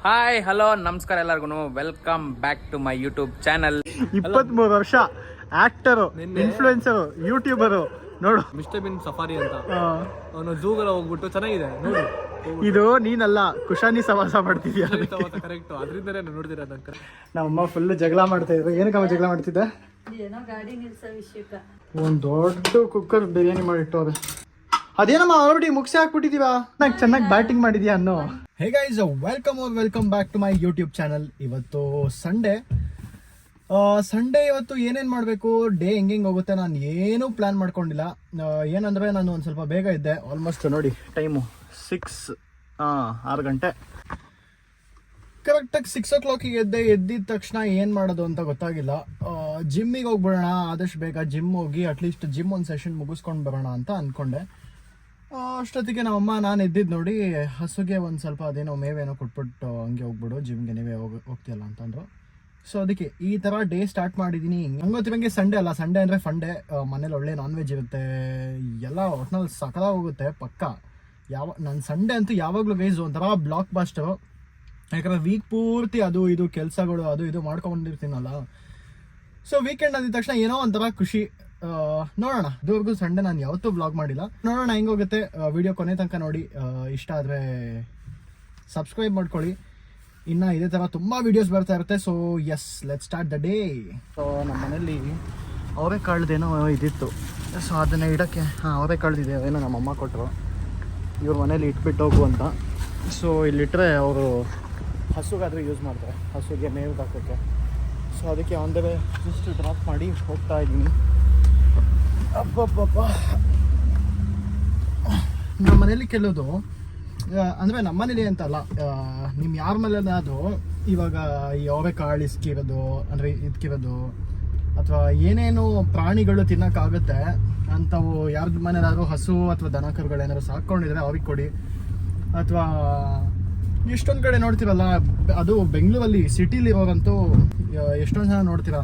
Hi hello ನಮಸ್ಕಾರ ಎಲ್ಲರಿಗೂ welcome back to my YouTube channel. 23 ವರ್ಷ ಆಕ್ಟರು, ಇನ್ಫ್ಲುಯೆನ್ಸರು, ಯೂಟ್ಯೂಬರು ನೋಡು. ಮಿಸ್ಟರ್ ಬಿನ್ ಸಫಾರಿ ಅಂತ ಅವನು ಝೂಗೆಲ್ಲ ಹೋಗ್ಬಿಟ್ಟು ಚೆನ್ನಾಗಿದೆ ನೋಡು. ಇದು ನೀನಲ್ಲ, ಕುಶಾನಿ ಸವಾಸ ಮಾಡ್ತಿದ್ಯಾ. ಕರೆಕ್ಟ್, ಅದರಿಂದನೇ ನೋಡ್ತೀರ. ನಮ್ಮಮ್ಮ ಫುಲ್ ಜಗಳ ಮಾಡ್ತಾ ಇದ್ರು. ಏನಕ್ಕೆ ಜಗಳ ಮಾಡ್ತಿದ್ದೆ? ಗಾಡಿ ನಿಲ್ಸೋ ವಿಷಯಕ್ಕ ಒಂದು ದೊಡ್ಡ ಕುಕ್ಕರ್ ಬಿರಿಯಾನಿ ಮಾಡಿಟ್ಟವ್ರೆ. ಅದೇನಮ್ಮ ಆಲ್ರೆಡಿ ಮುಗಿಸಿ ಹಾಕ್ಬಿಟ್ಟಿದೀವ. ನಂಗೆ ಚೆನ್ನಾಗಿ ಬ್ಯಾಟಿಂಗ್ ಮಾಡಿದ್ಯಾ ಅನ್ನೋ. Hey guys, welcome back to my YouTube channel. ಇವತ್ತು ಸಂಡೇ ಇವತ್ತು ಏನೇನು ಮಾಡಬೇಕು, ಡೇ ಹೆಂಗೆ ಹೋಗುತ್ತೆ ನಾನು ಏನೂ ಪ್ಲ್ಯಾನ್ ಮಾಡ್ಕೊಂಡಿಲ್ಲ. ಏನಂದರೆ ನಾನು ಒಂದು ಸ್ವಲ್ಪ ಬೇಗ ಇದ್ದೆ. ಆಲ್ಮೋಸ್ಟ್ ನೋಡಿ ಟೈಮು 6 ಗಂಟೆ ಕರೆಕ್ಟಾಗಿ 6 o'clock ಎದ್ದಿದ ತಕ್ಷಣ ಏನು ಮಾಡೋದು ಅಂತ ಗೊತ್ತಾಗಿಲ್ಲ. ಜಿಮ್ಮಿಗೆ ಹೋಗ್ಬಿಡೋಣ, ಆದಷ್ಟು ಬೇಗ ಜಿಮ್ ಹೋಗಿ ಅಟ್ಲೀಸ್ಟ್ ಜಿಮ್ ಒಂದು ಸೆಷನ್ ಮುಗಿಸ್ಕೊಂಡು ಬರೋಣ ಅಂತ ಅಂದ್ಕೊಂಡೆ. ಅಷ್ಟೊತ್ತಿಗೆ ನಮ್ಮಮ್ಮ ನಾನು ಎದ್ದಿದ್ದು ನೋಡಿ ಹಸುಗೆ ಒಂದು ಸ್ವಲ್ಪ ಅದೇನೋ ಮೇವೇನೋ ಕೊಟ್ಬಿಟ್ಟು ಹಂಗೆ ಹೋಗ್ಬಿಡು ಜಿಮ್ಗೆ, ನೀವೇ ಹೋಗ್ತೀಯಲ್ಲ ಅಂತಂದರು. ಸೊ ಅದಕ್ಕೆ ಈ ಥರ ಡೇ ಸ್ಟಾರ್ಟ್ ಮಾಡಿದ್ದೀನಿ. ಹಂಗೊತ್ತಿವಂಗೆ ಸಂಡೇ ಅಲ್ಲ, ಸಂಡೇ ಅಂದರೆ ಫಂಡೇ. ಮನೇಲಿ ಒಳ್ಳೆ ನಾನ್ ವೆಜ್ ಇರುತ್ತೆ, ಎಲ್ಲ ಒಟ್ನಲ್ಲಿ ಸಕಲ ಹೋಗುತ್ತೆ ಪಕ್ಕ. ನನ್ನ ಸಂಡೇ ಅಂತೂ ಯಾವಾಗಲೂ ಗೈಸ್ ಒಂಥರ ಬ್ಲಾಕ್ ಬಾಸ್ಟರು. ಯಾಕಂದರೆ ವೀಕ್ ಪೂರ್ತಿ ಅದು ಇದು ಕೆಲಸಗಳು ಅದು ಇದು ಮಾಡ್ಕೊಂಡಿರ್ತೀನಲ್ಲ. ಸೊ ವೀಕೆಂಡ್ ಅಂದಿದ ತಕ್ಷಣ ಏನೋ ಒಂಥರ ಖುಷಿ. ನೋಡೋಣ, ಇದುವರೆಗೂ ಸಂಡೇ ನಾನು ಯಾವತ್ತೂ ಬ್ಲಾಗ್ ಮಾಡಿಲ್ಲ. ನೋಡೋಣ ಹೆಂಗೋಗುತ್ತೆ. ವಿಡಿಯೋ ಕೊನೆ ತನಕ ನೋಡಿ. ಇಷ್ಟ ಆದರೆ ಸಬ್ಸ್ಕ್ರೈಬ್ ಮಾಡ್ಕೊಳ್ಳಿ. ಇನ್ನು ಇದೇ ಥರ ತುಂಬ ವೀಡಿಯೋಸ್ ಬರ್ತಾ ಇರುತ್ತೆ. So yes, let's start the day. So ನಮ್ಮ ಮನೇಲಿ ಅವರೆಕಾಳ್ದೇನೋ ಇದಿತ್ತು. ಸೊ ಅದನ್ನು ಇಡೋಕ್ಕೆ ಅವರೆಕಾಳ್ದಿದೆ, ಏನೋ ನಮ್ಮಮ್ಮ ಕೊಟ್ಟರು. ಇವ್ರ ಮನೇಲಿ ಇಟ್ಬಿಟ್ಟು ಹೋಗು ಅಂತ. ಸೊ ಇಲ್ಲಿಟ್ಟರೆ ಅವರು ಹಸುಗಾದರೆ ಯೂಸ್ ಮಾಡ್ತಾರೆ, ಹಸುಗೆ ಮೇವು ಹಾಕೋಕ್ಕೆ. ಸೊ ಅದಕ್ಕೆ ಒಂದೇ ಜಸ್ಟ್ ಡ್ರಾಪ್ ಮಾಡಿ ಹೋಗ್ತಾ ಇದ್ದೀನಿ. ಅಬ್ಬಬ್ಬಬ್ಬ, ನಮ್ಮ ಮನೇಲಿ ಕೆಲವುದು ಅಂದರೆ ನಮ್ಮ ಮನೇಲಿ ಅಂತಲ್ಲ, ನಿಮ್ಮ ಯಾರ ಮೇಲೇನಾದರೂ ಇವಾಗ ಈ ಅವರೆಕಾಳು ಇಸ್ಕಿರೋದು ಅಂದರೆ ಇದಕ್ಕಿರೋದು ಅಥವಾ ಏನೇನು ಪ್ರಾಣಿಗಳು ತಿನ್ನೋಕ್ಕಾಗುತ್ತೆ ಅಂಥವು ಯಾರ್ದು ಮನೇಲಾದರೂ ಹಸು ಅಥವಾ ದನ ಕರುಗಳು ಏನಾದ್ರು ಸಾಕ್ಕೊಂಡಿದ್ರೆ ಅವ್ರಿಗೆ ಕೊಡಿ. ಅಥವಾ ಎಷ್ಟೊಂದು ಕಡೆ ನೋಡ್ತೀರಲ್ಲ, ಅದು ಬೆಂಗಳೂರಲ್ಲಿ ಸಿಟಿಲಿರೋರಂತೂ ಎಷ್ಟೊಂದು ಜನ ನೋಡ್ತೀರ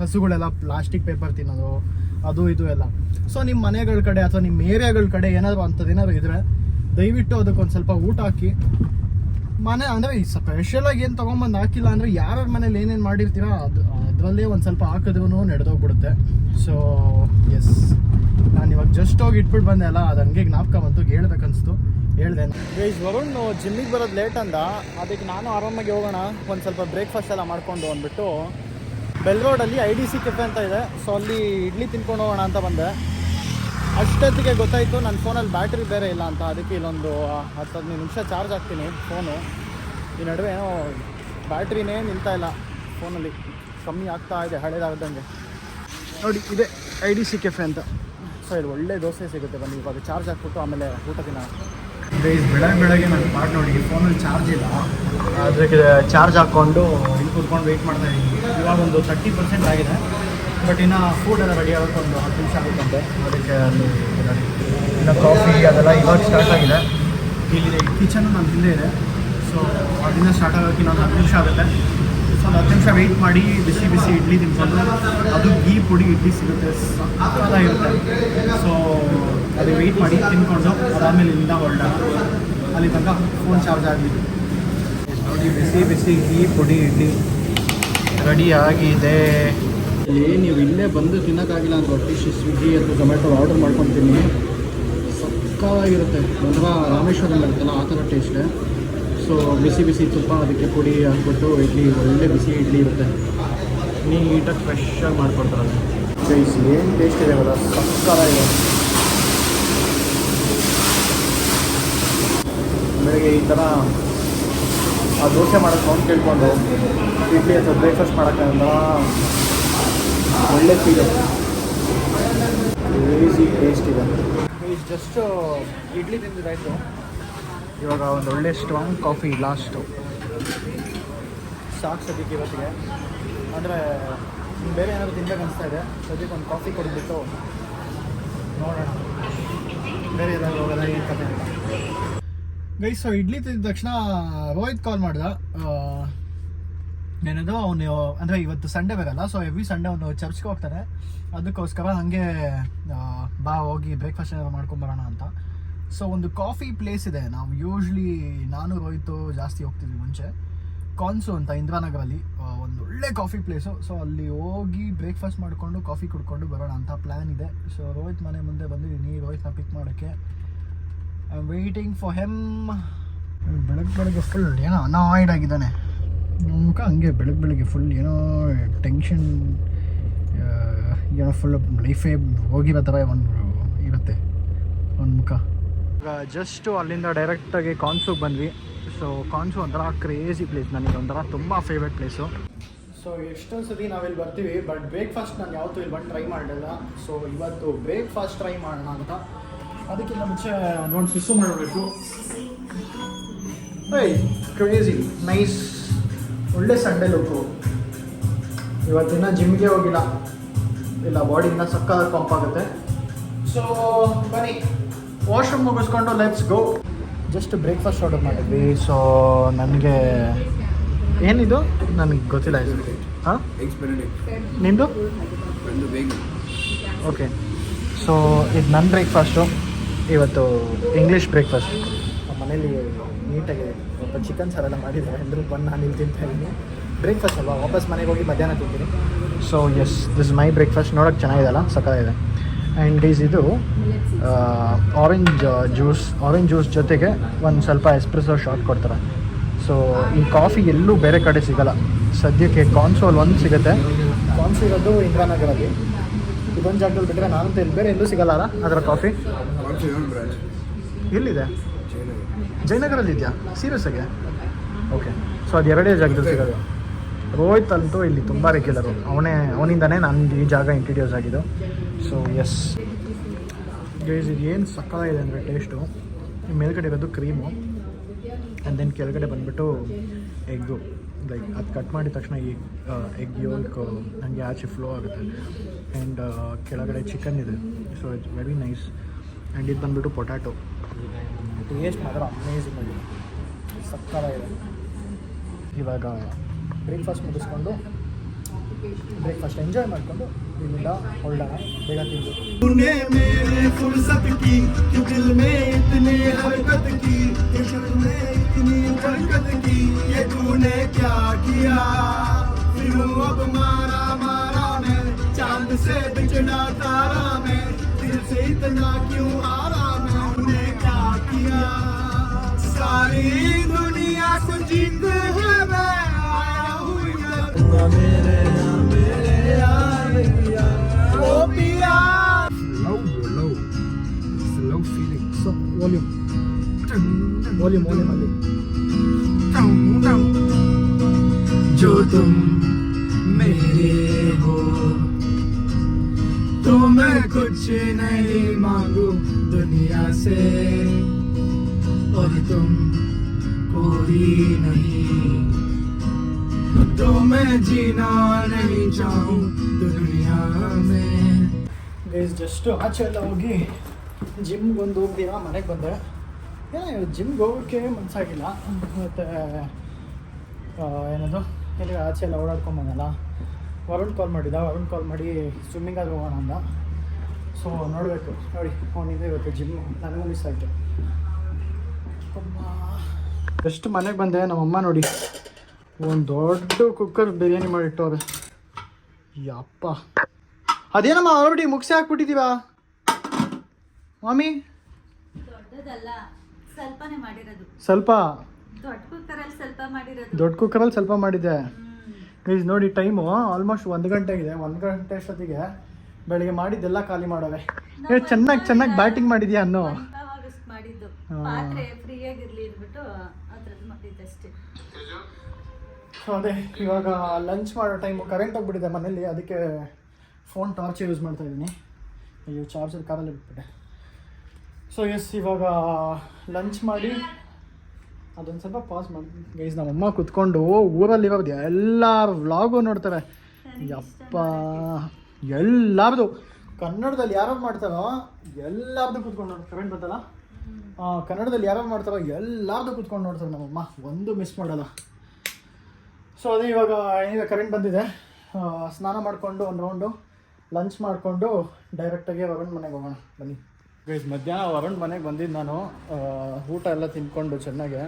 ಹಸುಗಳೆಲ್ಲ ಪ್ಲಾಸ್ಟಿಕ್ ಪೇಪರ್ ತಿನ್ನೋದು ಅದು ಇದು ಎಲ್ಲ. ಸೊ ನಿಮ್ಮ ಮನೆಗಳ ಕಡೆ ಅಥವಾ ನಿಮ್ಮ ಏರಿಯಾಗಳ ಕಡೆ ಏನಾದರೂ ಅಂಥದ್ದೇನಾದ್ರು ಇದ್ದರೆ ದಯವಿಟ್ಟು ಅದಕ್ಕೊಂದು ಸ್ವಲ್ಪ ಊಟ ಹಾಕಿ. ಮನೆ ಅಂದರೆ ಈ ಸ್ಪೆಷಲಾಗಿ ಏನು ತೊಗೊಂಬಂದು ಹಾಕಿಲ್ಲ ಅಂದರೆ ಯಾರ್ಯಾರ ಮನೇಲಿ ಏನೇನು ಮಾಡಿರ್ತೀರ ಅದರಲ್ಲೇ ಒಂದು ಸ್ವಲ್ಪ ಹಾಕಿದ್ರೂ ನಡೆದೋಗ್ಬಿಡುತ್ತೆ. ಸೊ ಎಸ್, ನಾನು ಇವಾಗ ಜಸ್ಟ್ ಹೋಗಿ ಇಟ್ಬಿಟ್ಟು ಬಂದೆ ಅಲ್ಲ, ಅದು ಹಂಗೆ ಜ್ಞಾಪಕ ಬಂತು, ಹೇಳ್ಬೇಕನ್ನಿಸ್ತು, ಹೇಳ್ದೆ. ಗೈಸ್, ವರುಣ್ ಜಿಮ್ಮಿಗೆ ಬರೋದು ಲೇಟ್ ಅಂದ. ಅದಕ್ಕೆ ನಾನು ಆರಾಮಾಗಿ ಹೋಗೋಣ, ಒಂದು ಸ್ವಲ್ಪ ಬ್ರೇಕ್ಫಾಸ್ಟ್ ಎಲ್ಲ ಮಾಡ್ಕೊಂಡು ಅಂದ್ಬಿಟ್ಟು ಬೆಲ್ ರೋಡಲ್ಲಿ IDC ಕೆಫೆ ಅಂತ ಇದೆ. ಸೊ ಅಲ್ಲಿ ಇಡ್ಲಿ ತಿನ್ಕೊಂಡು ಹೋಗೋಣ ಅಂತ ಬಂದೆ. ಅಷ್ಟೊತ್ತಿಗೆ ಗೊತ್ತಾಯಿತು ನನ್ನ ಫೋನಲ್ಲಿ ಬ್ಯಾಟ್ರಿ ಬೇರೆ ಇಲ್ಲ ಅಂತ. ಅದಕ್ಕೆ ಇಲ್ಲೊಂದು 10-15 ನಿಮಿಷ ಚಾರ್ಜ್ ಹಾಕ್ತೀನಿ ಫೋನು. ಈ ನಡುವೆ ಏನೋ ಬ್ಯಾಟ್ರಿನೇ ನಿಲ್ತಾ ಇಲ್ಲ ಫೋನಲ್ಲಿ, ಕಮ್ಮಿ ಆಗ್ತಾ ಇದೆ ಹಳೇದಾಗ್ದಂಗೆ. ನೋಡಿ ಇದೆ IDC ಕೆಫೆ ಅಂತ. ಸೊ ಇಲ್ಲಿ ಒಳ್ಳೆ ದೋಸೆ ಸಿಗುತ್ತೆ, ಬನ್ನಿ ಇವಾಗ ಚಾರ್ಜ್ ಹಾಕ್ಬಿಟ್ಟು ಆಮೇಲೆ ಊಟ ದಿನ. ಬೆಳಗ್ಗೆ ನಾನು ಮಾಡಿ ನೋಡಿ ಫೋನಲ್ಲಿ ಚಾರ್ಜ್ ಇಲ್ಲ, ಅದಕ್ಕೆ ಚಾರ್ಜ್ ಹಾಕ್ಕೊಂಡು ಇಲ್ಲಿ ಕೂತ್ಕೊಂಡು ವೆಯ್ಟ್ ಮಾಡ್ತಾ ಇದ್ದೀನಿ. ಇವಾಗ ಒಂದು 30% ಆಗಿದೆ, ಬಟ್ ಇನ್ನು ಫುಡ್ ಎಲ್ಲ ರೆಡಿ ಆಗೋಕ್ಕೆ ಒಂದು 10 ನಿಮಿಷ ಆಗುತ್ತಂತೆ. ಅದಕ್ಕೆ ಅಲ್ಲಿ ಇನ್ನು ಕಾಫಿ ಅದೆಲ್ಲ ಇವಾಗ ಸ್ಟಾರ್ಟ್ ಆಗಿದೆ. ಇಲ್ಲಿದೆ ಕಿಚನ್ನು ನನ್ನ ಹಿಂದೆ ಇದೆ. ಸೊ ಅದರಿಂದ ಸ್ಟಾರ್ಟ್ ಆಗೋಕ್ಕೆ ಇನ್ನೊಂದು 10 ನಿಮಿಷ ಆಗುತ್ತೆ. ಸೊ ಒಂದು 10 ನಿಮಿಷ ವೆಯ್ಟ್ ಮಾಡಿ ಬಿಸಿ ಬಿಸಿ ಇಡ್ಲಿ ತಿನ್ಕೊಂಡು, ಅದು ಘೀ ಪುಡಿ ಇಡ್ಲಿ ಸಿಗುತ್ತೆ, ಸಕ್ಕತ್ತಾಗಿರುತ್ತೆ. ಸೊ ಅದು ವೆಯ್ಟ್ ಮಾಡಿ ತಿನ್ಕೊಂಡು ಅದಾದಮೇಲೆ ಇಲ್ಲಿಂದ ಹೊರಡೋಣ. ಅಲ್ಲಿ ತನಕ ಫೋನ್ ಚಾರ್ಜ್ ಆಗಲಿ. ನೋಡಿ ಬಿಸಿ ಬಿಸಿ ಘೀ ಪುಡಿ ಇಡ್ಲಿ ರೆಡಿ ಆಗಿದೆ. ನೀವು ಇಲ್ಲೇ ಬಂದು ತಿನ್ನೋಕ್ಕಾಗಿಲ್ಲ ಅಂತ ಅಟ್ಲೀಸ್ಟ್ ಸ್ವಿಗ್ಗಿ ಅಥವಾ ಝೊಮ್ಯಾಟೊ ಆರ್ಡರ್ ಮಾಡ್ಕೊತೀನಿ. ಸಕ್ಕತ್ತಾಗಿರುತ್ತೆ, ಒಂಥರ ರಾಮೇಶ್ವರಂ ಇರುತ್ತಲ್ಲ ಆ ಥರ ಟೇಸ್ಟೇ. ಸೊ ಬಿಸಿ ಬಿಸಿ ತುಪ್ಪ ಅದಕ್ಕೆ ಪುಡಿ ಹಾಕ್ಬಿಟ್ಟು ಇಡ್ಲಿ, ಒಳ್ಳೆ ಬಿಸಿ ಇಡ್ಲಿ ಇರುತ್ತೆ, ನೀಟಾಗಿ ಫ್ರೆಶ್ಶಾಗಿ ಮಾಡಿಕೊಡ್ತಾರೆ. ಗೈಸ್ ಏನು ಟೇಸ್ಟ್ ಇದೆ ಅಲ್ಲ, ಸಕ್ಕತ್ತಾಗಿದೆ. ಬೆಳಗ್ಗೆ ಈ ಥರ ಆ ದೋಸೆ ಮಾಡೋಕ್ಕೆ ಸೌಂಡ್ ಕೇಳ್ಕೊಂಡು ಇಡ್ಲಿ ಅಥವಾ ಬ್ರೇಕ್ಫಾಸ್ಟ್ ಮಾಡೋಕ್ಕಾಗಲ್ಲ, ಒಳ್ಳೆ ಫೀಲ್, ಈಸಿ ಟೇಸ್ಟ್ ಇದೆ. ಜಸ್ಟ್ ಇಡ್ಲಿ ತಿಂದಿದ್ದಾಯಿತು. ಇವಾಗ ಒಂದು ಒಳ್ಳೆ ಸ್ಟ್ರಾಂಗ್ ಕಾಫಿ ಲಾಸ್ಟು ಸಾಕು ಸದ್ಯಕ್ಕೆ ಇವತ್ತಿಗೆ. ಅಂದರೆ ಬೇರೆ ಏನಾದರೂ ತಿನ್ಬೇಕು ಅನಿಸ್ತಾ ಇದೆ. ಸದ್ಯಕ್ಕೆ ಒಂದು ಕಾಫಿ ಕೊಡ್ಬಿಟ್ಟು ನೋಡೋಣ ಬೇರೆ ಏನಾದರೂ ಹೋಗೋದ ಏನು ಕತೆ ಇಲ್ಲ. ಗೈಸ್, ಸೊ ಇಡ್ಲಿ ತಿಂದ ತಕ್ಷಣ ರೋಹಿತ್ ಕಾಲ್ ಮಾಡ್ದ. ಏನದು ಅವನು ಅಂದರೆ ಇವತ್ತು ಸಂಡೇ ಬರಲ್ಲ, ಸೊ ಎವ್ರಿ ಸಂಡೇ ಅವನು ಚರ್ಚ್ಗೆ ಹೋಗ್ತಾರೆ. ಅದಕ್ಕೋಸ್ಕರ ಹಾಗೆ ಬಾ ಹೋಗಿ ಬ್ರೇಕ್ಫಾಸ್ಟ್ ಏನಾದ್ರು ಮಾಡ್ಕೊಂಬರೋಣ ಅಂತ. ಸೊ ಒಂದು ಕಾಫಿ ಪ್ಲೇಸ್ ಇದೆ, ನಾವು ಯೂಶ್ವಲಿ ನಾನು ರೋಹಿತು ಜಾಸ್ತಿ ಹೋಗ್ತಿದ್ವಿ ಮುಂಚೆ. ಕಾನ್ಸು ಅಂತ ಇಂದಿರಾನಗರಲ್ಲಿ ಒಂದು ಒಳ್ಳೆ ಕಾಫಿ ಪ್ಲೇಸು. ಸೊ ಅಲ್ಲಿ ಹೋಗಿ ಬ್ರೇಕ್ಫಾಸ್ಟ್ ಮಾಡಿಕೊಂಡು ಕಾಫಿ ಕುಡ್ಕೊಂಡು ಬರೋಣ ಅಂತ ಪ್ಲ್ಯಾನ್ ಇದೆ. ಸೊ ರೋಹಿತ್ ಮನೆ ಮುಂದೆ ಬಂದಿದ್ದೀನಿ ರೋಹಿತ್ನ ಪಿಕ್ ಮಾಡೋಕ್ಕೆ. I am waiting for him. ಬೆಳಗ್ಗೆ ಫುಲ್ ಏನೋ ಅನಾಯ್ಡ್ ಆಗಿದ್ದಾನೆ ಮುಖ, ಹಂಗೆ ಬೆಳಗ್ಗೆ ಫುಲ್ ಏನೋ ಟೆನ್ಷನ್, ಏನೋ ಫುಲ್ ಲೈಫೇ ಹೋಗಿರೋ ಥರ ಇರುತ್ತೆ ಒಂದು ಮುಖ. ಜಸ್ಟು ಅಲ್ಲಿಂದ ಡೈರೆಕ್ಟಾಗಿ ಕಾನ್ಸುಗೆ ಬಂದ್ವಿ. ಸೊ ಕಾನ್ಸು ಒಂಥರ ಕ್ರೇಜಿ ಪ್ಲೇಸ್, ನನಗೆ ಒಂಥರ ತುಂಬ ಫೇವ್ರೆಟ್ ಪ್ಲೇಸು. ಸೊ ಎಷ್ಟೊಂದು ಸತಿ ನಾವಿಲ್ಲಿ ಬರ್ತೀವಿ, ಬಟ್ ಬ್ರೇಕ್ಫಾಸ್ಟ್ ನಾನು ಯಾವತ್ತೂ ಇಲ್ಲಿ ಬಂದು ಟ್ರೈ ಮಾಡಿಲ್ಲ. ಸೊ ಇವತ್ತು ಬ್ರೇಕ್ಫಾಸ್ಟ್ ಟ್ರೈ ಮಾಡೋಣ ಅಂತ. ಅದಕ್ಕಿಂತ ಮುಂಚೆ ಒಂದು ಸುಸ್ಸು ಮಾಡಬೇಕು. ಕ್ರೇಜಿ ನೈಸ್, ಒಳ್ಳೆ ಸಂಡೇ ಲುಕ್ಕು. ಇವತ್ತಿನ ಜಿಮ್ಗೆ ಹೋಗಿಲ್ಲ, ಇಲ್ಲ ಬಾಡಿ ಇನ್ನೂ ಸಕ್ಕತ್ತಾಗಿ ಪಂಪ್ ಆಗುತ್ತೆ. ಸೊ ಬನ್ನಿ ವಾಶ್ರೂಮ್ ಮುಗಿಸ್ಕೊಂಡು let's go. Just breakfast order ಮಾಡಿದ್ವಿ. ಸೊ ನನಗೆ ಏನಿದು ನನಗೆ ಗೊತ್ತಿಲ್ಲ ಇದು. ಹಾಂ, ನಿಂದು ಓಕೆ. ಸೊ ಇದು ನನ್ನ ಬ್ರೇಕ್ಫಾಸ್ಟು ಇವತ್ತು, ಇಂಗ್ಲೀಷ್ ಬ್ರೇಕ್ಫಾಸ್ಟ್. ಮನೇಲಿ ನೀಟಾಗಿ ಸ್ವಲ್ಪ ಚಿಕನ್ ಸಾರೆಲ್ಲ ಮಾಡಿದ್ದಾರೆ, ಎಲ್ಲರೂ ಬಂದು ನಾನು ಇಲ್ಲಿ ತಿಂತಾಯಿದ್ದೀನಿ. ಬ್ರೇಕ್ಫಾಸ್ಟ್ ಅಲ್ವಾ, ವಾಪಸ್ ಮನೆಗೆ ಹೋಗಿ ಮಧ್ಯಾಹ್ನ ತಿಂತೀನಿ. So yes, this my breakfast. ನೋಡೋಕ್ಕೆ ಚೆನ್ನಾಗಿದೆಲ್ಲ, ಸಕ್ಕತ್ತಾಗಿದೆ. ಆ್ಯಂಡ್ ಇದು ಆರೆಂಜ್ ಜ್ಯೂಸ್ ಜೊತೆಗೆ ಒಂದು ಸ್ವಲ್ಪ ಎಸ್ಪ್ರೆಸೋ ಶಾಟ್ ಕೊಡ್ತಾರೆ. ಸೊ ಈ ಕಾಫಿ ಎಲ್ಲೂ ಬೇರೆ ಕಡೆ ಸಿಗೋಲ್ಲ ಸದ್ಯಕ್ಕೆ. ಕಾನ್ಸೋಲ್ ಒಂದು ಸಿಗುತ್ತೆ, ಕಾನ್ಸು ಇರೋದು ಇಂದಿರಾನಗರಲ್ಲಿ. ಇದೊಂದು ಜಾಗದಲ್ಲಿ ಬಿಟ್ಟರೆ ನಾನಂತೂ ಇಲ್ಲಿ ಬೇರೆ ಎಲ್ಲೂ ಸಿಗೋಲ್ಲ ಅದರ ಕಾಫಿ. ಎಲ್ಲಿದೆ? ಜಯನಗರಲ್ಲಿ ಇದೆಯಾ? ಸೀರಿಯಸ್ ಆಗಿ? ಓಕೆ. ಸೊ ಅದು ಎರಡೇ ಜಾಗದಲ್ಲಿ ಸಿಗೋದು. ರೋಹಿತ್ ಅಂತೂ ಇಲ್ಲಿ ತುಂಬ ರೆಗ್ಯುಲರು, ಅವನಿಂದನೇ ನನಗೆ ಈ ಜಾಗ ಇಂಟ್ರಡ್ಯೂಸ್ ಆಗಿದ್ದು. ಸೊ ಎಸ್ ಗೈಸ್, ಇದು ಏನು ಸಕ್ಕತ್ತಾಗಿದೆ ಅಂದರೆ ಟೇಸ್ಟು. ಮೇಲ್ಗಡೆ ಇರೋದು ಕ್ರೀಮು, ಆ್ಯಂಡ್ ದೆನ್ ಕೆಳಗಡೆ ಬಂದುಬಿಟ್ಟು ಎಗ್ಗು. ಲೈಕ್ ಅದು ಕಟ್ ಮಾಡಿದ ತಕ್ಷಣ ಈ ಎಗ್ ಯೋಲ್ಕ್ ನನಗೆ ಆಚೆ ಫ್ಲೋ ಆಗುತ್ತೆ. ಆ್ಯಂಡ್ ಕೆಳಗಡೆ ಚಿಕನ್ ಇದೆ. So it's very nice. And ಇದು ಬಂದುಬಿಟ್ಟು ಪೊಟ್ಯಾಟೊ. ಟೇಸ್ಟ್ ಮಾತ್ರ ಅಮೇಝಿಂಗ್ ಆಗಿದೆ, ಸಕ್ಕತ್ತಾಗಿದೆ. ಇವಾಗ ಬ್ರೇಕ್ಫಾಸ್ಟ್ ಮುಗಿಸ್ಕೊಂಡು ಬ್ರೇಕ್ಫಾಸ್ಟ್ ಎಂಜಾಯ್ ಮಾಡಿಕೊಂಡು ಇಲ್ಲಿಂದ ಹೊರಡೋಣ. ಬೇಗ ತಿಂದು सारी दुनिया को जीते हैं मैं आया हूँ मेरे ओ पिया. Slow feeling. So volume ಅಲ್ಲಿ. जो तुम मेरे हो तो मैं कुछ नहीं मांगू दुनिया से, और तुम कोई नहीं तो मैं जीना नहीं चाहूँ दुनिया में. ಗೈಸ್, ಜಸ್ಟು ಆಚೆ ಎಲ್ಲ ಹೋಗಿ ಜಿಮ್ಗೆ ಒಂದು ಹೋಗ್ದಿರ ಮನೆಗೆ ಬಂದೆ. ಏನೋ ಜಿಮ್ಗೆ ಹೋಗೋಕ್ಕೆ ಮನಸ್ಸಾಗಿಲ್ಲ. ಮತ್ತು ಏನದು ಇಲ್ಲಿ ಆಚೆ ಎಲ್ಲ ಓಡಾಡ್ಕೊಂಬಂದಲ್ಲ. ವರುಣ್ ಕಾಲ್ ಮಾಡಿ ಸ್ವಿಮ್ಮಿಂಗಾದ್ರೂ ಹೋಗೋಣ ಅಂದ. ಸೊ ನೋಡಬೇಕು, ನೋಡಿ ಅವನಿದೆ ಇವತ್ತು ಜಿಮ್. ನನಗೂ ಮಿಸ್ ಆಯಿತು. ಎಷ್ಟು ಮನೆಗೆ ಬಂದೆ, ನಮ್ಮಮ್ಮ ನೋಡಿ ಒಂದು ದೊಡ್ಡ ಕುಕ್ಕರ್ ಬಿರಿಯಾನಿ ಮಾಡಿಟ್ಟವ್ರೆ. ಯಪ್ಪ, ಅದೇನಮ್ಮ ಆಲ್ರೆಡಿ ಮುಗಿಸಿ ಹಾಕ್ಬಿಟ್ಟಿದ್ದೀವಾ ಮಾಮಿ? ದೊಡ್ಡದಲ್ಲ, ಸ್ವಲ್ಪನೇ ಮಾಡಿರೋದು. ಸ್ವಲ್ಪ ದೊಡ್ಡ ಕುಕ್ಕರಲ್ಲಿ ಸ್ವಲ್ಪ ಮಾಡಿದ್ದೆ. ಪ್ಲೀಸ್ ನೋಡಿ, ಟೈಮು ಆಲ್ಮೋಸ್ಟ್ 1 ಗಂಟೆ ಆಗಿದೆ. 1 ಗಂಟೆ ಅಷ್ಟೊತ್ತಿಗೆ ಬೆಳಿಗ್ಗೆ ಮಾಡಿದ್ದೆಲ್ಲ ಖಾಲಿ ಮಾಡೋವೆ. ಚೆನ್ನಾಗಿ ಬ್ಯಾಟಿಂಗ್ ಮಾಡಿದ್ಯಾ ಅನ್ನೋ ಮಾಡಿದ್ದು. ಪಾತ್ರೆ ಫ್ರೀ ಆಗಿರ್ಲಿ ಅಂದ್ಬಿಟ್ಟು ಅದ್ರದ್ದು ಮಾಡಿದ್ದಷ್ಟೇ. ಸೊ ಅದೇ ಇವಾಗ ಲಂಚ್ ಮಾಡೋ ಟೈಮು. ಕರೆಂಟ್ ಹೋಗ್ಬಿಟ್ಟಿದೆ ಮನೇಲಿ, ಅದಕ್ಕೆ ಫೋನ್ ಟಾರ್ಚ್ ಯೂಸ್ ಮಾಡ್ತಾ ಇದ್ದೀನಿ. ಅಯ್ಯೋ, ಚಾರ್ಜರ್ ಕಾರಲ್ಲಿ ಬಿಟ್ಬಿಟ್ಟೆ. ಸೊ ಎಸ್, ಇವಾಗ ಲಂಚ್ ಮಾಡಿ ಅದೊಂದು ಸ್ವಲ್ಪ ಪಾಸ್ ಮಾಡಿ ಗೈಸ್. ನಮ್ಮಮ್ಮ ಕುತ್ಕೊಂಡು ಊರಲ್ಲಿರೋದು ಎಲ್ಲ ವ್ಲಾಗು ನೋಡ್ತಾರೆ. ಯಪ್ಪ, ಎಲ್ಲಾರ್ದು ಕನ್ನಡದಲ್ಲಿ ಯಾರು ಮಾಡ್ತಾರೋ ಎಲ್ಲಾರ್ದು ಕುತ್ಕೊಂಡು ನೋಡ್ತಾರೆ. ಕರೆಂಟ್ ಬಂತಲ್ಲ, ಕನ್ನಡದಲ್ಲಿ ಯಾರು ಮಾಡ್ತಾರೋ ಎಲ್ಲಾರ್ದು ಕುತ್ಕೊಂಡು ನೋಡ್ತಾರೆ ನಮ್ಮಮ್ಮ, ಒಂದು ಮಿಸ್ ಮಾಡಲ್ಲ. ಸೊ ಅದೇ ಇವಾಗ ಈಗ ಕರೆಂಟ್ ಬಂದಿದೆ. ಸ್ನಾನ ಮಾಡಿಕೊಂಡು ಒಂದು ರೌಂಡು ಲಂಚ್ ಮಾಡಿಕೊಂಡು ಡೈರೆಕ್ಟಾಗಿ ವರುಣ್ ಮನೆಗೆ ಹೋಗೋಣ ಬನ್ನಿ. ಗೈಸ್, ಮಧ್ಯಾಹ್ನ ವರುಣ್ ಮನೆಗೆ ಬಂದಿದ್ದು ನಾನು. ಊಟ ಎಲ್ಲ ತಿಂದ್ಕೊಂಡು ಚೆನ್ನಾಗೆ.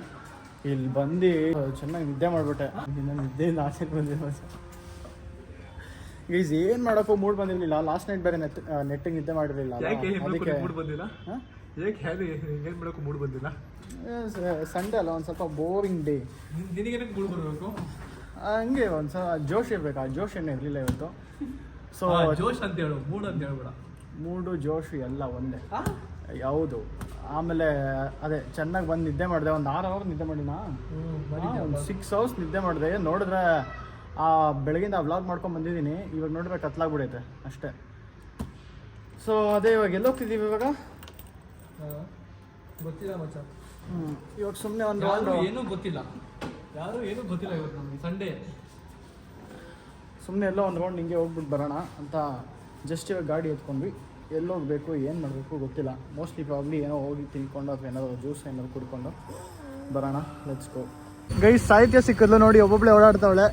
ಇಲ್ಲಿ ಬಂದು ಚೆನ್ನಾಗಿ ನಿದ್ದೆ ಮಾಡಿಬಿಟ್ಟೆ. ಇನ್ನು ನಿದ್ದೆಯಿಂದ ಆಚೆ ಬಂದಿಲ್ಲ ಗೈಸ್. ಏನು ಮಾಡೋಕ್ಕೂ ಮೂಡ್ ಬಂದಿರಲಿಲ್ಲ. ಲಾಸ್ಟ್ ನೈಟ್ ಬೇರೆ ನೆಟ್ಟಿಗೆ ನಿದ್ದೆ ಮಾಡಿರಲಿಲ್ಲ, ಅದಕ್ಕೆ ಮೂಡ್ ಬಂದಿಲ್ಲ. ಏಕೆ ಹೇಳಿ ಏನು ಮಾಡೋಕ್ಕೂ ಮೂಡ್ ಬಂದಿಲ್ಲ? ಸಂಡೇ ಅಲ್ಲ, ಒಂದು ಸ್ವಲ್ಪ ಬೋರಿಂಗ್ ಡೇ. ನಿನಗೇನಕ್ಕೆ ಮೂಡ್ ಬರಬೇಕು? ಹಂಗೆ ಒಂದು ಸ್ವಲ್ಪ ಜೋಶ್ ಇರಬೇಕು. ಆ ಜೋಶ್ ಏನು ಇರಲಿಲ್ಲ ಇವತ್ತು. ಸೊ ಜೋಶ್ ಅಂತ ಹೇಳು, ಮೂಡ್ ಅಂತ ಹೇಳ್ಬೇಡ. ಮೂಡು ಜೋಶು ಎಲ್ಲ ಒಂದೇ. ಯಾವುದು ಆಮೇಲೆ ಅದೇ ಚೆನ್ನಾಗಿ ಬಂದು ನಿದ್ದೆ ಮಾಡಿದೆ. ಒಂದು 6 ಅವರ್ ನಿದ್ದೆ ಮಾಡಿನಾ, ಒಂದು 6 ಅವರ್ಸ್ ನಿದ್ದೆ ಮಾಡಿದೆ. ನೋಡಿದ್ರೆ ಬೆಳಗಿಂದ ವ್ಲಾಗ್ ಮಾಡ್ಕೊಂಡು ಬಂದಿದ್ದೀನಿ. ಇವಾಗ ನೋಡಿದ್ರೆ ಕತ್ಲಾಗ್ಬಿಡೈತೆ ಅಷ್ಟೇ. ಸೊ ಅದೇ ಇವಾಗ ಎಲ್ಲೋಗ್ತಿದ್ದೀವಿ ಇವಾಗ? ಗೊತ್ತಿಲ್ಲ ಮಚ್ಚ. ಇವಾಗ ಸುಮ್ಮನೆ ಒಂದು ಏನೂ ಗೊತ್ತಿಲ್ಲ, ಯಾರು ಏನೂ ಗೊತ್ತಿಲ್ಲ ಇವತ್ತು ನಮಗೆ ಸಂಡೇ. ಸುಮ್ಮನೆ ಎಲ್ಲೋ ಒಂದು ರೌಂಡ್ ಹಿಂಗೆ ಹೋಗ್ಬಿಟ್ಟು ಬರೋಣ ಅಂತ ಜಸ್ಟ್ ಇವಾಗ ಗಾಡಿ ಎತ್ಕೊಂಡ್ವಿ. ಎಲ್ಲೋಗಬೇಕು, ಏನು ಮಾಡಬೇಕು ಗೊತ್ತಿಲ್ಲ. ಮೋಸ್ಟ್ಲಿ ಪ್ರಾಬ್ಲಿ ಏನೋ ಹೋಗಿ ತಿನ್ಕೊಂಡು ಅಥವಾ ಏನಾದ್ರು ಜ್ಯೂಸ್ ಏನಾದ್ರು ಕುಡ್ಕೊಂಡು ಬರೋಣ. Let's go guys. ಸಾಹಿತ್ಯ ಸಿಕ್ಕಿದ್ಲು ನೋಡಿ, ಒಬ್ಬೊಬ್ಬಳೆ ಓಡಾಡ್ತಾವಳೆ.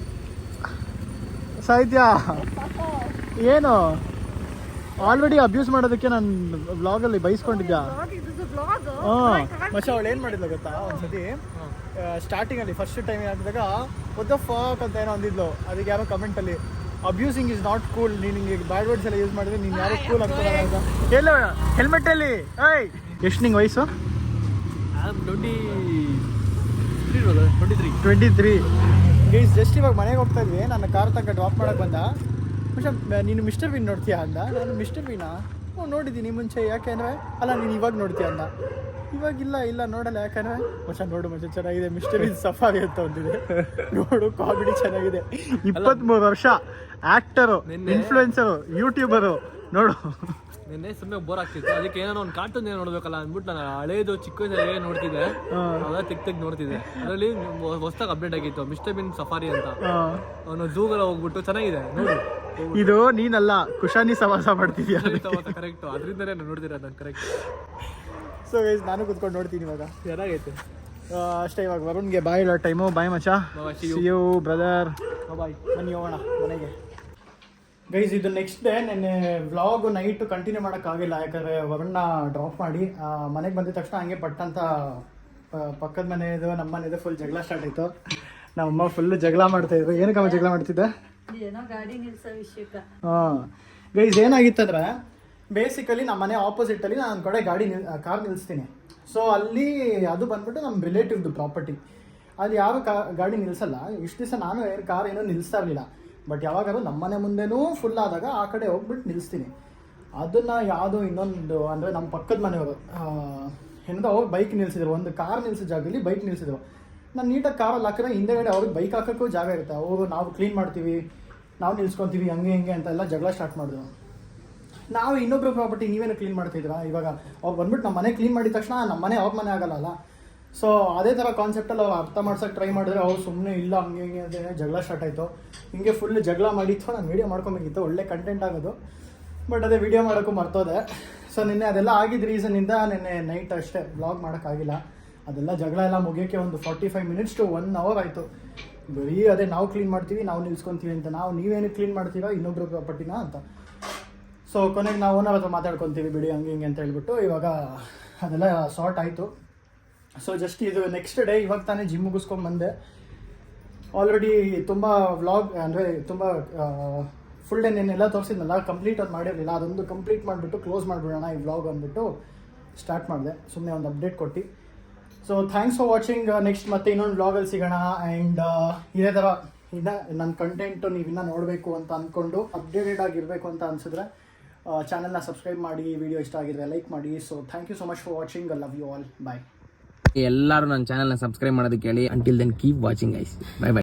ಸಾಹಿತ್ಯ ಏನು ಆಲ್ರೆಡಿ ಅಬ್ಯೂಸ್ ಮಾಡೋದಕ್ಕೆ ನಾನು ವ್ಲಾಗಲ್ಲಿ ಬೈಸ್ಕೊಂಡಿದ್ದೆ. ಹಾಂ ಮಚ್ಚ, ಅವಳು ಏನು ಮಾಡಿದ್ಲು ಗೊತ್ತಾ? ಒಂದ್ಸತಿ ಸ್ಟಾರ್ಟಿಂಗಲ್ಲಿ ಫಸ್ಟ್ ಟೈಮ್ ಹಾಕಿದಾಗ ಒದ್ ದ ಫಾಕ್ ಅಂತ ಏನೋ ಅಂದಿದ್ಲು. ಅದಕ್ಕೆ ಯಾರೋ ಕಮೆಂಟಲ್ಲಿ ಅಬ್ಯೂಸಿಂಗ್ ಇಸ್ ನಾಟ್ ಕೂಲ್, ನೀನು ಹಿಂಗೆ ಬ್ಯಾಡ್ ವರ್ಡ್ಸ್ ಎಲ್ಲ ಯೂಸ್ ಮಾಡಿದ್ರೆ ನೀನು ಯಾರು ಕೂಲ್ ಆಗ್ತದೆ ಅಂತ. ಎಲ್ಲ ಹೆಲ್ಮೆಟಲ್ಲಿ ಏಯ್ ಎಷ್ಟು ನಿಂಗೆ ವಯಸ್ಸು? 23. ಗೈಸ್ ಜಸ್ಟ್ ಇವಾಗ ಮನೆಗೆ ಹೋಗ್ತಾ ಇದ್ವಿ. ನನ್ನ ಕಾರ್ ತನಕ ಡ್ರಾಪ್ ಮಾಡೋಕೆ ಬಂದ. പക്ഷെ ನೀನು ಮಿಸ್ಟರ್ ಬೀನ್ ನೋಡ್ತೀಯಾ ಅಂದ. ನಾನು ಮಿಸ್ಟರ್ ಬೀನಾ ನೋಡಿದ್ದೀನಿ ಮುಂಚೆ, ಯಾಕೆಂದರೆ ಅಲ್ಲ ನೀನು ಇವಾಗ ನೋಡ್ತೀಯ ಅಂದ. ಇವಾಗಿಲ್ಲ ಇಲ್ಲ ನೋಡಲ್ಲ, ಯಾಕಂದರೆ ಮಚ್ಚ ನೋಡು ಮಚ್ಚ ಚೆನ್ನಾಗಿದೆ ಮಿಸ್ಟರ್ ಬೀನ್ ಸಫಾರಿ ಅಂತ ಒಂದಿದೆ ನೋಡು, ಕಾಮಿಡಿ ಚೆನ್ನಾಗಿದೆ. 23 ವರ್ಷ, ಆ್ಯಕ್ಟರು, ಇನ್ಫ್ಲುಯೆನ್ಸರು, ಯೂಟ್ಯೂಬರು ನೋಡು. ನಿನ್ನೆ ಸುಮ್ಮನೆ ಬೋರ್ ಆಗ್ತಿತ್ತು, ಅದಕ್ಕೆ ಏನೋ ಒಂದು ಕಾರ್ಟೂನ್ ಏನು ನೋಡ್ಬೇಕಲ್ಲ ಅಂದ್ಬಿಟ್ಟು ನಾನು ಹಳೇದು ಚಿಕ್ಕ ವಯಸ್ಸಲ್ಲಿ ಏನು ನೋಡ್ತಿದ್ದೆ ಅದ ತೆಗ್ ನೋಡ್ತಿದ್ದೆ. ಅದರಲ್ಲಿ ಹೊಸದಾಗಿ ಅಪ್ಡೇಟ್ ಆಗಿತ್ತು ಮಿಸ್ಟರ್ ಬೀನ್ ಸಫಾರಿ ಅಂತ. ಅವನು ಝೂಗೆಲ್ಲ ಹೋಗ್ಬಿಟ್ಟು ಚೆನ್ನಾಗಿದೆ ನೋಡು. ಇದು ನೀನಲ್ಲ, ಕುಶಾನಿ ಸವಾಸ ಮಾಡ್ತಿದ್ಯಾ? ಕರೆಕ್ಟು, ಅದರಿಂದನೇ ನಾನು ನೋಡ್ತೀರ ನಾನು ಕರೆಕ್ಟ್. ಸೊ ಗೈಸ್ ನಾನು ಕೂತ್ಕೊಂಡು ನೋಡ್ತೀನಿ ಇವಾಗ. ಚೆನ್ನಾಗೈತೆ ಅಷ್ಟೇ. ಇವಾಗ ವರುಣ್ಗೆ ಬಾಯ್ ಇಡೋ ಟೈಮು. ಬಾಯ್ ಮಚ್ಚ, ಸಿ ಯು ಬ್ರದರ್. ಬಾಯ್, ಬನ್ನಿ ಹೋಗೋಣ ಮನೆಗೆ. ಗೈಸ್ ಇದು ನೆಕ್ಸ್ಟ್ ಡೇ. ನೆನ್ನೆ ವ್ಲಾಗ್ ನೈಟು ಕಂಟಿನ್ಯೂ ಮಾಡೋಕ್ಕಾಗಿಲ್ಲ, ಯಾಕಂದರೆ ವರುಣ್ಣ ಡ್ರಾಪ್ ಮಾಡಿ ಮನೆಗೆ ಬಂದಿದ ತಕ್ಷಣ ಹಂಗೆ ಪಟ್ಟಂತ ಪಕ್ಕದ ಮನೆಯದು ನಮ್ಮ ಮನೆಯದು ಫುಲ್ ಜಗಳ ಸ್ಟಾರ್ಟ್ ಆಯಿತು. ನಮ್ಮಮ್ಮ ಫುಲ್ಲು ಜಗಳ ಮಾಡ್ತಾಯಿದ್ರು. ಏನಕ್ಕಮ್ಮ ಜಗಳ ಮಾಡ್ತಿದ್ದೆ? ಏನೋ ಗಾಡಿ ನಿಲ್ಸೋ ವಿಷಯಕ್ಕೆ. ಹಾಂ ಗೈಸ್ ಏನಾಗಿತ್ತಂದ್ರೆ ಬೇಸಿಕಲಿ ನಮ್ಮ ಮನೆ ಆಪೋಸಿಟಲ್ಲಿ ನಾನು ಒಂದು ಕಡೆ ಕಾರ್ ನಿಲ್ಲಿಸ್ತೀನಿ. ಸೊ ಅಲ್ಲಿ ಅದು ಬಂದ್ಬಿಟ್ಟು ನಮ್ಮ ರಿಲೇಟಿವ್ದು ಪ್ರಾಪರ್ಟಿ. ಅಲ್ಲಿ ಯಾರು ಗಾಡಿ ನಿಲ್ಲಿಸಲ್ಲ. ಇಷ್ಟು ದಿವಸ ನಾನು ಕಾರ್ ಏನೋ ನಿಲ್ಲಿಸ್ತಾ ಇರಲಿಲ್ಲ. ಬಟ್ ಯಾವಾಗಾದ್ರು ನಮ್ಮ ಮನೆ ಮುಂದೆನೂ ಫುಲ್ ಆದಾಗ ಆ ಕಡೆ ಹೋಗ್ಬಿಟ್ಟು ನಿಲ್ಲಿಸ್ತೀನಿ. ಅದನ್ನು ಯಾವುದೋ ಇನ್ನೊಂದು ಅಂದರೆ ನಮ್ಮ ಪಕ್ಕದ ಮನೆಯವರು ಏನಂದ್ರೆ ಅವ್ರು ಬೈಕ್ ನಿಲ್ಲಿಸಿದ್ರು. ಒಂದು ಕಾರ್ ನಿಲ್ಲಿಸೋ ಜಾಗದಲ್ಲಿ ಬೈಕ್ ನಿಲ್ಲಿಸಿದ್ರು. ನಾನು ನೀಟಾಗಿ ಕಾರಲ್ಲಿ ಹಾಕಿದ್ರೆ ಹಿಂದೆಗಡೆ ಅವ್ರಿಗೆ ಬೈಕ್ ಹಾಕೋಕ್ಕೂ ಜಾಗ ಇರುತ್ತೆ. ಅವರು ನಾವು ಕ್ಲೀನ್ ಮಾಡ್ತೀವಿ, ನಾವು ನಿಲ್ಸ್ಕೊತೀವಿ, ಹಂಗೆ ಹಿಂಗೆ ಅಂತೆಲ್ಲ ಜಗಳ ಸ್ಟಾರ್ಟ್ ಮಾಡಿದ್ರು. ನಾವು ಇನ್ನೊಬ್ರು ಪ್ರಾಪರ್ಟಿ ನೀವೇನು ಕ್ಲೀನ್ ಮಾಡ್ತಿದ್ದೀರಾ? ಇವಾಗ ಅವ್ರು ಬಂದ್ಬಿಟ್ಟು ನಮ್ಮ ಮನೆ ಕ್ಲೀನ್ ಮಾಡಿದ ತಕ್ಷಣ ನಮ್ಮ ಮನೆ ಅವ್ರ ಮನೆ ಆಗಲ್ಲ. ಸೊ ಅದೇ ಥರ ಕಾನ್ಸೆಪ್ಟಲ್ಲಿ ಅವ್ರು ಅರ್ಥ ಮಾಡ್ಸೋಕ್ಕೆ ಟ್ರೈ ಮಾಡಿದ್ರೆ ಅವ್ರು ಸುಮ್ಮನೆ ಇಲ್ಲ ಹಂಗೆ ಹಿಂಗೆ ಅಂತ ಜಗಳ ಸ್ಟಾರ್ಟ್ ಆಯಿತು. ಹಿಂಗೆ ಫುಲ್ ಜಗಳ ಮಾಡಿತ್ತು. ನಾನು ವೀಡಿಯೋ ಮಾಡ್ಕೊಬೇಕಿತ್ತು, ಒಳ್ಳೆ ಕಂಟೆಂಟ್ ಆಗೋದು. ಬಟ್ ಅದೇ ವೀಡಿಯೋ ಮಾಡೋಕ್ಕೂ ಮರ್ತೋದೆ. ಸೊ ನಿನ್ನೆ ಅದೆಲ್ಲ ಆಗಿದ್ದ ರೀಸನ್ನಿಂದ ನಿನ್ನೆ ನೈಟ್ ಅಷ್ಟೇ ವ್ಲಾಗ್ ಮಾಡೋಕ್ಕಾಗಿಲ್ಲ. ಅದೆಲ್ಲ ಜಗಳ ಎಲ್ಲ ಮುಗಿಯೋಕ್ಕೆ ಒಂದು 45 ಮಿನಿಟ್ಸ್ ಟು 1 ಅವರ್ ಆಯಿತು. ಬರೀ ಅದೇ ನಾವು ಕ್ಲೀನ್ ಮಾಡ್ತೀವಿ, ನಾವು ನಿಲ್ಸ್ಕೊತೀವಿ ಅಂತ. ನೀವೇನು ಕ್ಲೀನ್ ಮಾಡ್ತೀರಾ ಇನ್ನೊಬ್ರು ಪ್ರಾಪರ್ಟಿನ ಅಂತ. ಸೊ ಕೊನೆಗೆ ನಾವು ಓನರ್ ಹತ್ರ ಮಾತಾಡ್ಕೊತೀವಿ ಬಿಡಿ ಹಂಗೆ ಹಿಂಗೆ ಅಂತ ಹೇಳ್ಬಿಟ್ಟು ಇವಾಗ ಅದೆಲ್ಲ ಸಾರ್ಟ್ ಆಯಿತು. ಸೊ ಜಸ್ಟ್ ಇದು ನೆಕ್ಸ್ಟ್ ಡೇ. ಇವಾಗ ತಾನೇ ಜಿಮ್ ಮುಗಿಸ್ಕೊಂಡು ಬಂದೆ. ಆಲ್ರೆಡಿ ತುಂಬ ವ್ಲಾಗ್ ಅಂದರೆ ತುಂಬ ಫುಲ್ ಡೇ ನೆನ್ನೆಲ್ಲ ತೋರಿಸಿದ್ನಲ್ಲ, ಕಂಪ್ಲೀಟ್ ಅದು ಮಾಡಿರಲಿಲ್ಲ. ಅದೊಂದು ಕಂಪ್ಲೀಟ್ ಮಾಡಿಬಿಟ್ಟು ಕ್ಲೋಸ್ ಮಾಡಿಬಿಡೋಣ ಈ ವ್ಲಾಗ್ ಅಂದ್ಬಿಟ್ಟು ಸ್ಟಾರ್ಟ್ ಮಾಡಿದೆ. ಸುಮ್ಮನೆ ಒಂದು ಅಪ್ಡೇಟ್ ಕೊಟ್ಟು. So thanks for watching. Next ಮತ್ತೆ ಇನ್ನೊಂದು ವ್ಲಾಗಲ್ಲಿ ಸಿಗೋಣ. ಆ್ಯಂಡ್ ಇದೇ ಥರ ಇನ್ನು ನನ್ನ ಕಂಟೆಂಟು ನೀವು ಇನ್ನೂ ನೋಡಬೇಕು ಅಂತ ಅಂದ್ಕೊಂಡು ಅಪ್ಡೇಟೆಡ್ ಆಗಿರಬೇಕು ಅಂತ ಅನಿಸಿದ್ರೆ ಚಾನಲ್ನ ಸಬ್ಸ್ಕ್ರೈಬ್ ಮಾಡಿ. ವಿಡಿಯೋ ಇಷ್ಟ ಆಗಿದ್ರೆ ಲೈಕ್ ಮಾಡಿ. So thank you so much for watching. I love you all. Bye. ಎಲ್ಲರೂ ನನ್ನ ಚಾನಲ್ನ ಸಬ್ಸ್ಕ್ರೈಬ್ ಮಾಡೋದಕ್ಕೆ ಹೇಳಿ. Until then keep watching guys. Bye by.